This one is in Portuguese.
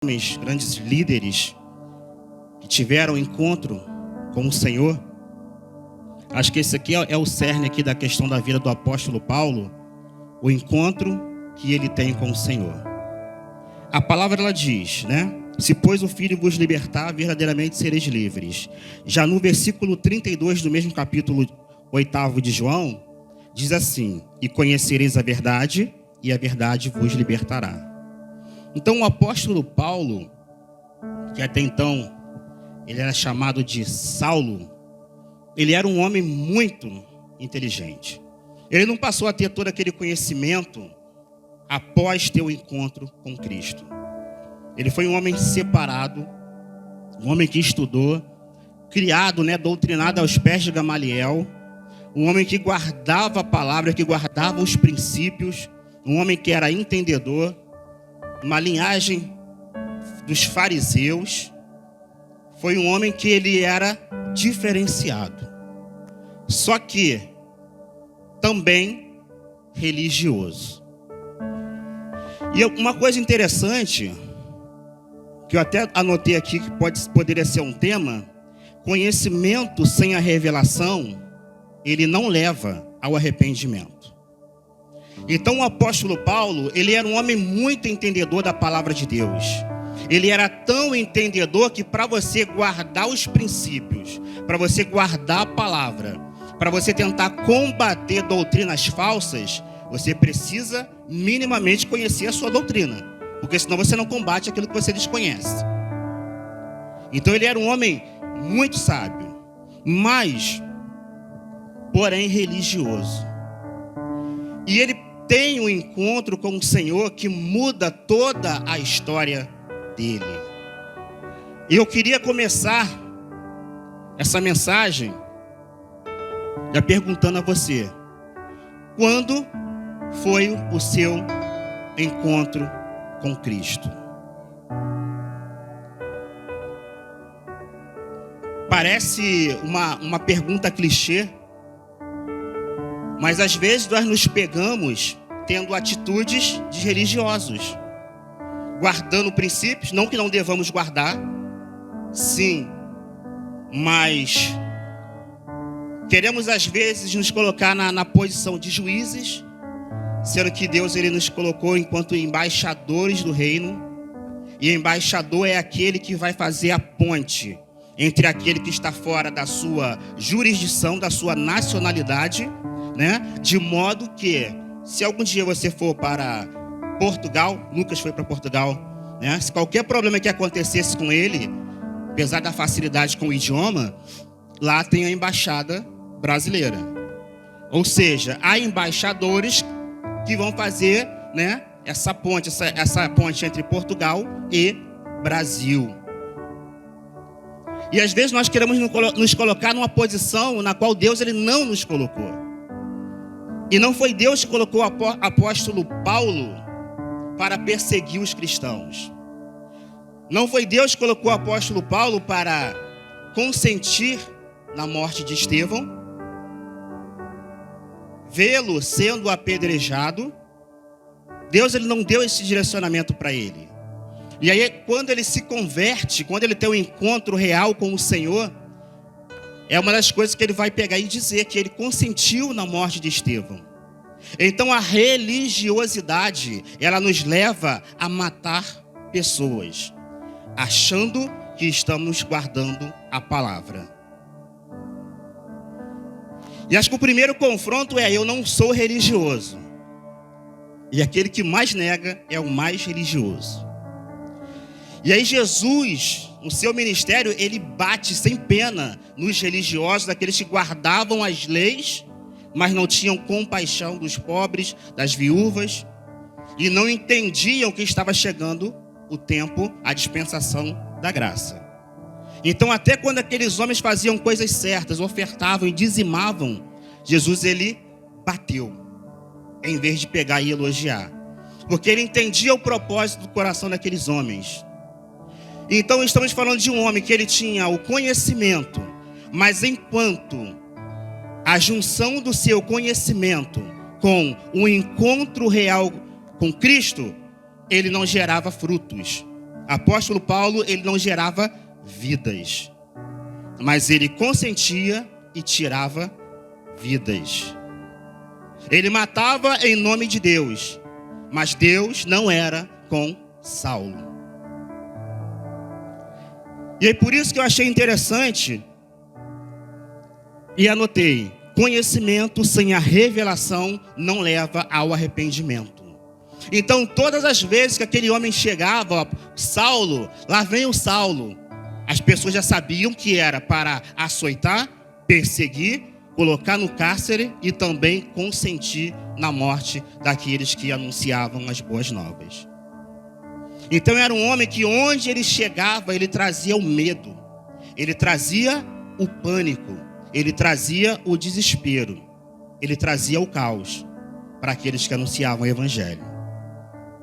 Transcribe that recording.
homens, grandes líderes que tiveram encontro com o Senhor. Acho que esse aqui é o cerne aqui da questão da vida do apóstolo Paulo, o encontro que ele tem com o Senhor. A palavra ela diz, né? Se pois o Filho vos libertar, verdadeiramente sereis livres. Já no versículo 32 do mesmo capítulo 8 de João, diz assim: e conhecereis a verdade, e a verdade vos libertará. Então o apóstolo Paulo, que até então ele era chamado de Saulo, ele era um homem muito inteligente. Ele não passou a ter todo aquele conhecimento após ter o encontro com Cristo. Ele foi um homem separado, um homem que estudou, criado, doutrinado aos pés de Gamaliel, um homem que guardava a palavra, que guardava os princípios, um homem que era entendedor, uma linhagem dos fariseus. Foi um homem que ele era diferenciado, só que também religioso. E uma coisa interessante, que eu até anotei aqui, que poderia ser um tema: conhecimento sem a revelação, ele não leva ao arrependimento. Então o apóstolo Paulo, ele era um homem muito entendedor da palavra de Deus. Ele era tão entendedor que para você guardar os princípios, para você guardar a palavra, para você tentar combater doutrinas falsas, você precisa minimamente conhecer a sua doutrina, porque senão você não combate aquilo que você desconhece. Então ele era um homem muito sábio, mas, porém, religioso. E ele tem um encontro com o Senhor que muda toda a história dele. E eu queria começar essa mensagem já perguntando a você: quando foi o seu encontro com Cristo? Parece uma pergunta clichê, mas às vezes nós nos pegamos tendo atitudes de religiosos, guardando princípios, não que não devamos guardar, sim, mas queremos às vezes nos colocar na posição de juízes, sendo que Deus ele nos colocou enquanto embaixadores do reino, e embaixador é aquele que vai fazer a ponte entre aquele que está fora da sua jurisdição, da sua nacionalidade, de modo que, se algum dia você for para Portugal, Lucas foi para Portugal, se qualquer problema que acontecesse com ele, apesar da facilidade com o idioma, lá tem a embaixada brasileira. Ou seja, há embaixadores que vão fazer, essa ponte entre Portugal e Brasil. E às vezes nós queremos nos colocar numa posição na qual Deus ele não nos colocou. E não foi Deus que colocou o apóstolo Paulo para perseguir os cristãos. Não foi Deus que colocou o apóstolo Paulo para consentir na morte de Estevão, vê-lo sendo apedrejado. Deus ele não deu esse direcionamento para ele. E aí, quando ele se converte, quando ele tem um encontro real com o Senhor, é uma das coisas que ele vai pegar e dizer que ele consentiu na morte de Estevão. Então a religiosidade, ela nos leva a matar pessoas, achando que estamos guardando a palavra. E acho que o primeiro confronto é: eu não sou religioso. E aquele que mais nega é o mais religioso. E aí Jesus, no seu ministério, ele bate sem pena nos religiosos, daqueles que guardavam as leis, mas não tinham compaixão dos pobres, das viúvas, e não entendiam que estava chegando o tempo, a dispensação da graça. Então, até quando aqueles homens faziam coisas certas, ofertavam e dizimavam, Jesus ele bateu, em vez de pegar e elogiar, porque ele entendia o propósito do coração daqueles homens. Então estamos falando de um homem que ele tinha o conhecimento, mas enquanto a junção do seu conhecimento com o encontro real com Cristo, ele não gerava frutos. Apóstolo Paulo, ele não gerava vidas, mas ele consentia e tirava vidas. Ele matava em nome de Deus, mas Deus não era com Saulo. E é por isso que eu achei interessante e anotei: conhecimento sem a revelação não leva ao arrependimento. Então, todas as vezes que aquele homem chegava, Saulo, lá vem o Saulo, as pessoas já sabiam que era para açoitar, perseguir, colocar no cárcere e também consentir na morte daqueles que anunciavam as boas novas. Então era um homem que onde ele chegava, ele trazia o medo, ele trazia o pânico, ele trazia o desespero, ele trazia o caos para aqueles que anunciavam o evangelho.